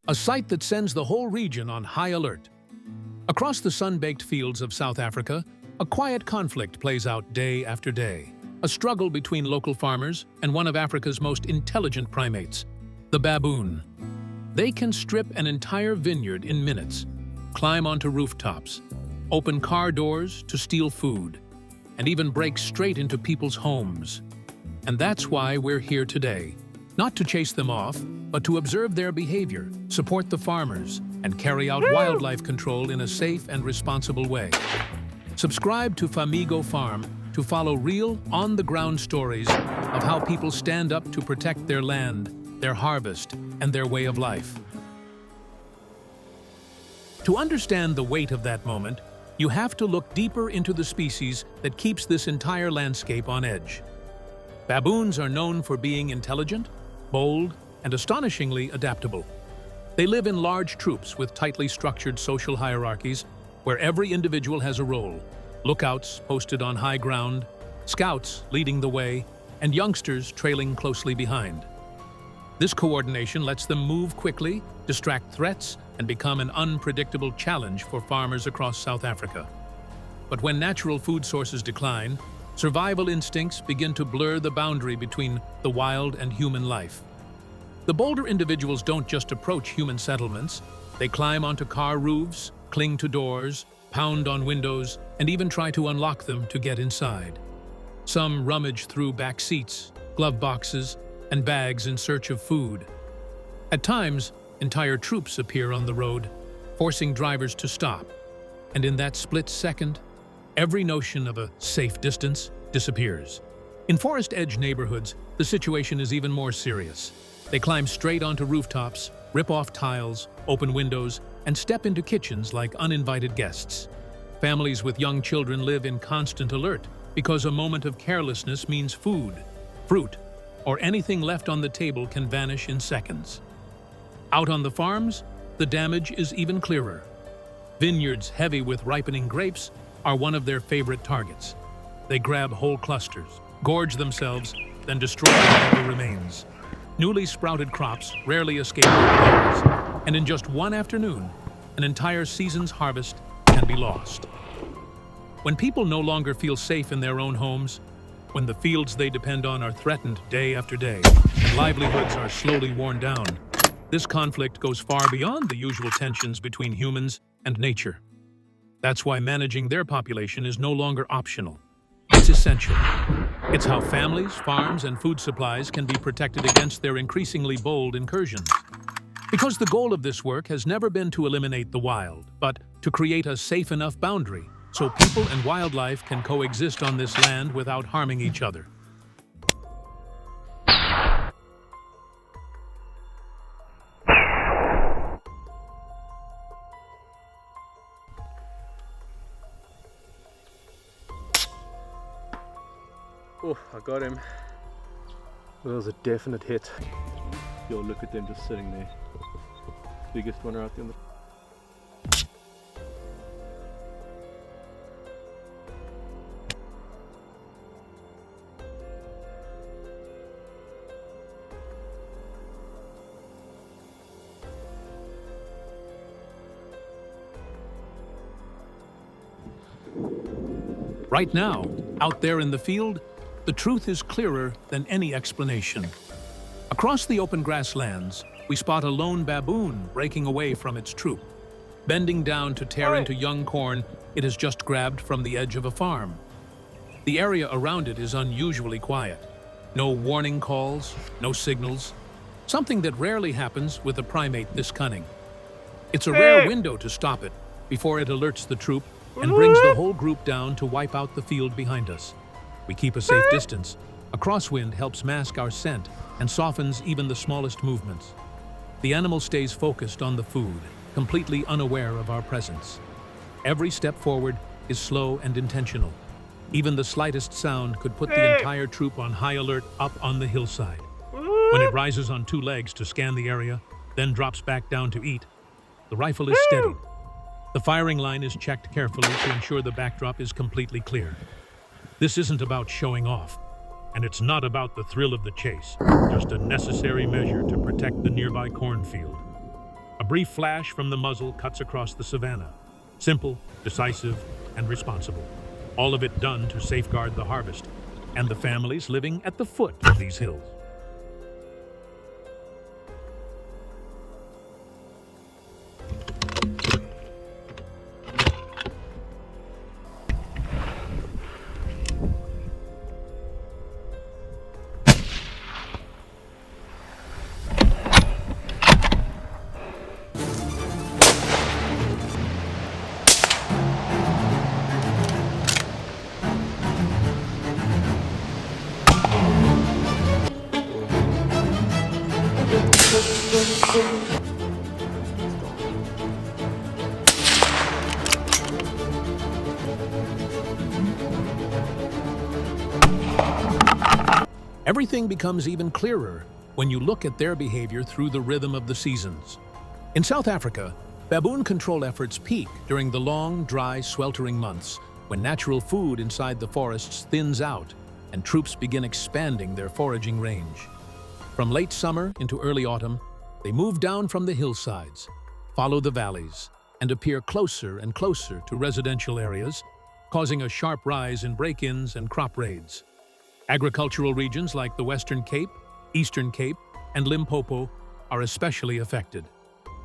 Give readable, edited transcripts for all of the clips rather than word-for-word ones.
a sight that sends the whole region on high alert. Across the sun-baked fields of South Africa, a quiet conflict plays out day after day. A struggle between local farmers and one of Africa's most intelligent primates, the baboon. They can strip an entire vineyard in minutes, climb onto rooftops, open car doors to steal food, and even break straight into people's homes. And that's why we're here today. Not to chase them off, but to observe their behavior, support the farmers, and carry out wildlife control in a safe and responsible way. Subscribe to Famigo Farm to follow real, on-the-ground stories of how people stand up to protect their land, their harvest, and their way of life. To understand the weight of that moment, you have to look deeper into the species that keeps this entire landscape on edge. Baboons are known for being intelligent, bold, and astonishingly adaptable. They live in large troops with tightly structured social hierarchies where every individual has a role. Lookouts posted on high ground, scouts leading the way, and youngsters trailing closely behind. This coordination lets them move quickly, distract threats, and become an unpredictable challenge for farmers across South Africa. But when natural food sources decline, survival instincts begin to blur the boundary between the wild and human life. The bolder individuals don't just approach human settlements, they climb onto car roofs, cling to doors, pound on windows, and even try to unlock them to get inside. Some rummage through back seats, glove boxes, and bags in search of food. At times, entire troops appear on the road, forcing drivers to stop. And in that split second, every notion of a safe distance disappears. In forest-edge neighborhoods, the situation is even more serious. They climb straight onto rooftops, rip off tiles, open windows, and step into kitchens like uninvited guests. Families with young children live in constant alert because a moment of carelessness means food, fruit, or anything left on the table can vanish in seconds. Out on the farms, the damage is even clearer. Vineyards heavy with ripening grapes are one of their favorite targets. They grab whole clusters, gorge themselves, then destroy whatever remains. Newly sprouted crops rarely escape their preyers, and in just one afternoon, an entire season's harvest can be lost. When people no longer feel safe in their own homes, when the fields they depend on are threatened day after day, and livelihoods are slowly worn down, this conflict goes far beyond the usual tensions between humans and nature. That's why managing their population is no longer optional. It's essential. It's how families, farms, and food supplies can be protected against their increasingly bold incursions. Because the goal of this work has never been to eliminate the wild, but to create a safe enough boundary so people and wildlife can coexist on this land without harming each other. Oh, I got him. That was a definite hit. Yo, look at them just sitting there. Biggest one out there in the... Right now, out there in the field, the truth is clearer than any explanation. Across the open grasslands, we spot a lone baboon breaking away from its troop. Bending down to tear into young corn it has just grabbed from the edge of a farm. The area around it is unusually quiet. No warning calls, no signals. Something that rarely happens with a primate this cunning. It's a rare window to stop it before it alerts the troop and brings the whole group down to wipe out the field behind us. We keep a safe distance. A crosswind helps mask our scent and softens even the smallest movements. The animal stays focused on the food, completely unaware of our presence. Every step forward is slow and intentional. Even the slightest sound could put the entire troop on high alert up on the hillside. When it rises on two legs to scan the area, then drops back down to eat, the rifle is steadied. The firing line is checked carefully to ensure the backdrop is completely clear. This isn't about showing off, and it's not about the thrill of the chase, just a necessary measure to protect the nearby cornfield. A brief flash from the muzzle cuts across the savanna. Simple, decisive, and responsible. All of it done to safeguard the harvest and the families living at the foot of these hills. Everything becomes even clearer when you look at their behavior through the rhythm of the seasons. In South Africa, baboon control efforts peak during the long, dry, sweltering months when natural food inside the forests thins out and troops begin expanding their foraging range. From late summer into early autumn, they move down from the hillsides, follow the valleys, and appear closer and closer to residential areas, causing a sharp rise in break-ins and crop raids. Agricultural regions like the Western Cape, Eastern Cape, and Limpopo are especially affected.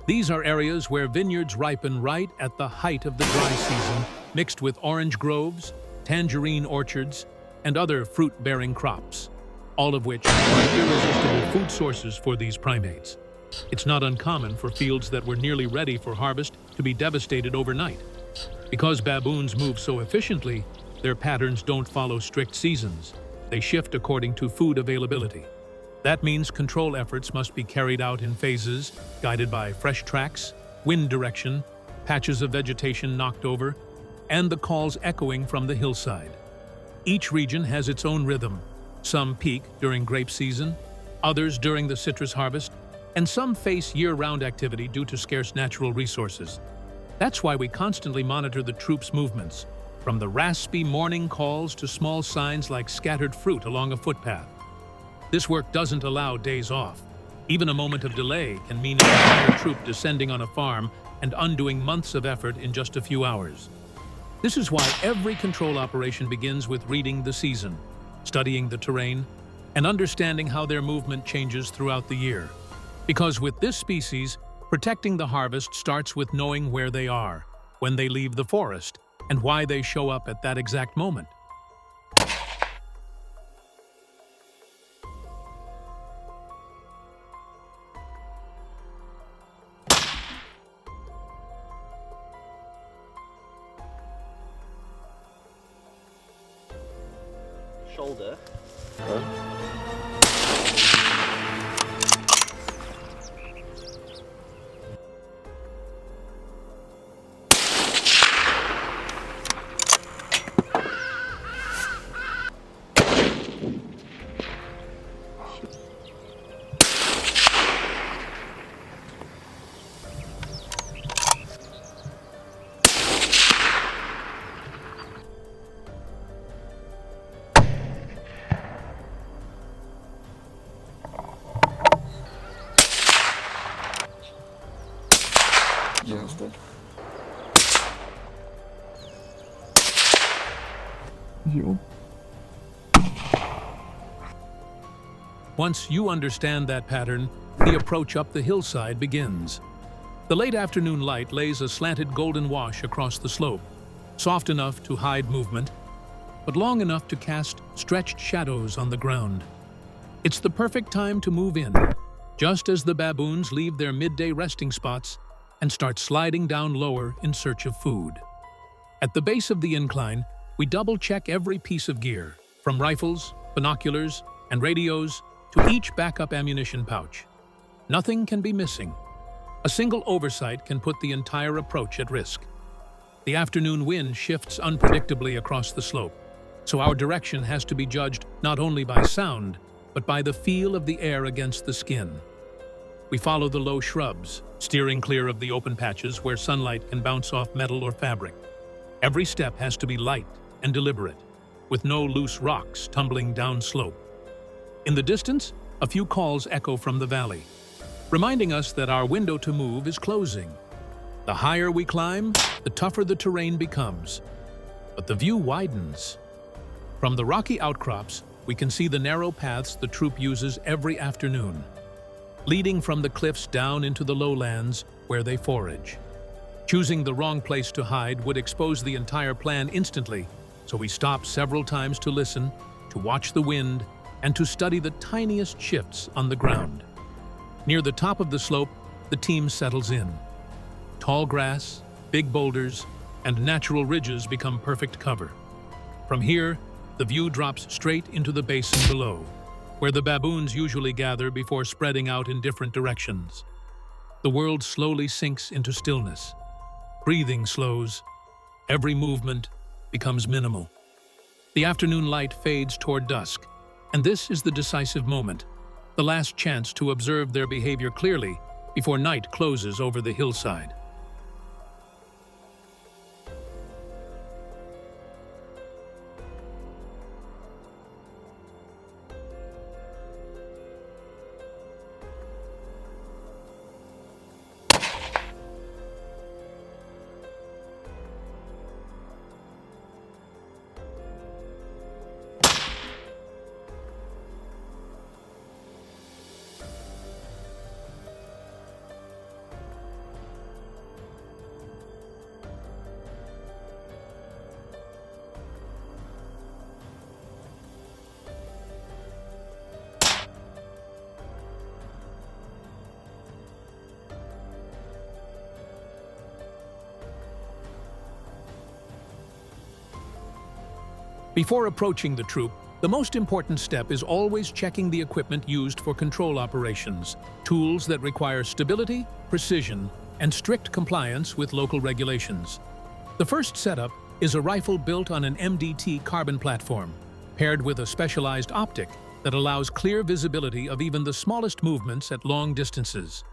These are areas where vineyards ripen right at the height of the dry season, mixed with orange groves, tangerine orchards, and other fruit-bearing crops, all of which are irresistible food sources for these primates. It's not uncommon for fields that were nearly ready for harvest to be devastated overnight. Because baboons move so efficiently, their patterns don't follow strict seasons. They shift according to food availability. That means control efforts must be carried out in phases, guided by fresh tracks, wind direction, patches of vegetation knocked over, and the calls echoing from the hillside. Each region has its own rhythm. Some peak during grape season, others during the citrus harvest, and some face year-round activity due to scarce natural resources. That's why we constantly monitor the troops' movements, from the raspy morning calls to small signs like scattered fruit along a footpath. This work doesn't allow days off. Even a moment of delay can mean an entire troop descending on a farm and undoing months of effort in just a few hours. This is why every control operation begins with reading the season, studying the terrain, and understanding how their movement changes throughout the year. Because with this species, protecting the harvest starts with knowing where they are, when they leave the forest, and why they show up at that exact moment. Shoulder. Once you understand that pattern, the approach up the hillside begins. The late afternoon light lays a slanted golden wash across the slope, soft enough to hide movement, but long enough to cast stretched shadows on the ground. It's the perfect time to move in, just as the baboons leave their midday resting spots and start sliding down lower in search of food. At the base of the incline, we double-check every piece of gear, from rifles, binoculars, and radios to each backup ammunition pouch. Nothing can be missing. A single oversight can put the entire approach at risk. The afternoon wind shifts unpredictably across the slope, so our direction has to be judged not only by sound, but by the feel of the air against the skin. We follow the low shrubs, steering clear of the open patches where sunlight can bounce off metal or fabric. Every step has to be light and deliberate, with no loose rocks tumbling down slope. In the distance, a few calls echo from the valley. reminding us that our window to move is closing. The higher we climb, the tougher the terrain becomes. But the view widens. From the rocky outcrops, we can see the narrow paths the troop uses every afternoon, leading from the cliffs down into the lowlands where they forage. Choosing the wrong place to hide would expose the entire plan instantly, so we stop several times to listen, to watch the wind, and to study the tiniest shifts on the ground. Near the top of the slope, the team settles in. Tall grass, big boulders, and natural ridges become perfect cover. From here, the view drops straight into the basin below, where the baboons usually gather before spreading out in different directions. The world slowly sinks into stillness. Breathing slows. Every movement becomes minimal. The afternoon light fades toward dusk, and this is the decisive moment, the last chance to observe their behavior clearly before night closes over the hillside. Before approaching the troop, the most important step is always checking the equipment used for control operations, tools that require stability, precision, and strict compliance with local regulations. The first setup is a rifle built on an MDT carbon platform, paired with a specialized optic that allows clear visibility of even the smallest movements at long distances.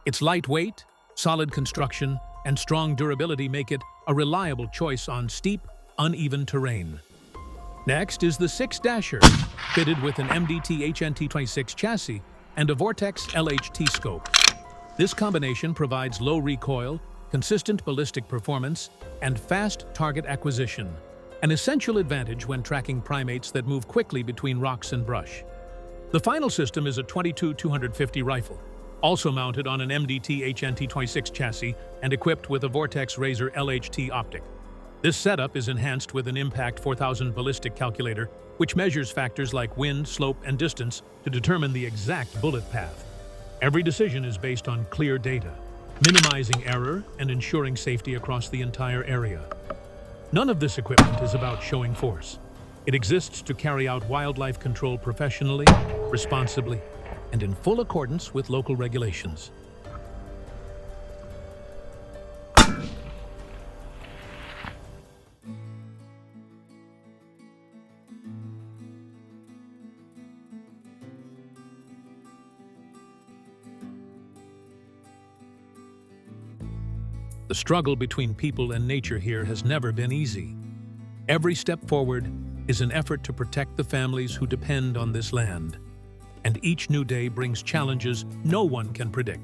Its lightweight, solid construction, and strong durability make it a reliable choice on steep, uneven terrain. Next is the 6-Dasher, fitted with an MDT HNT26 chassis and a Vortex LHT scope. This combination provides low recoil, consistent ballistic performance, and fast target acquisition, an essential advantage when tracking primates that move quickly between rocks and brush. The final system is a 22-250 rifle, also mounted on an MDT HNT26 chassis and equipped with a Vortex Razor LHT optic. This setup is enhanced with an Impact 4000 ballistic calculator, which measures factors like wind, slope, and distance to determine the exact bullet path. Every decision is based on clear data, minimizing error and ensuring safety across the entire area. None of this equipment is about showing force. It exists to carry out wildlife control professionally, responsibly, and in full accordance with local regulations. The struggle between people and nature here has never been easy. Every step forward is an effort to protect the families who depend on this land. And each new day brings challenges no one can predict.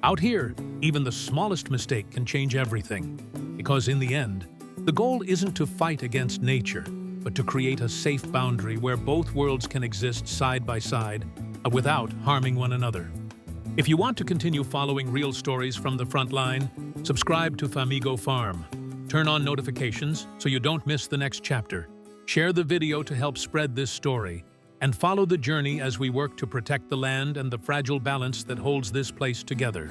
Out here, even the smallest mistake can change everything. Because in the end, the goal isn't to fight against nature, but to create a safe boundary where both worlds can exist side by side without harming one another. If you want to continue following real stories from the front line, subscribe to Famigo Farm. Turn on notifications so you don't miss the next chapter. Share the video to help spread this story, and follow the journey as we work to protect the land and the fragile balance that holds this place together.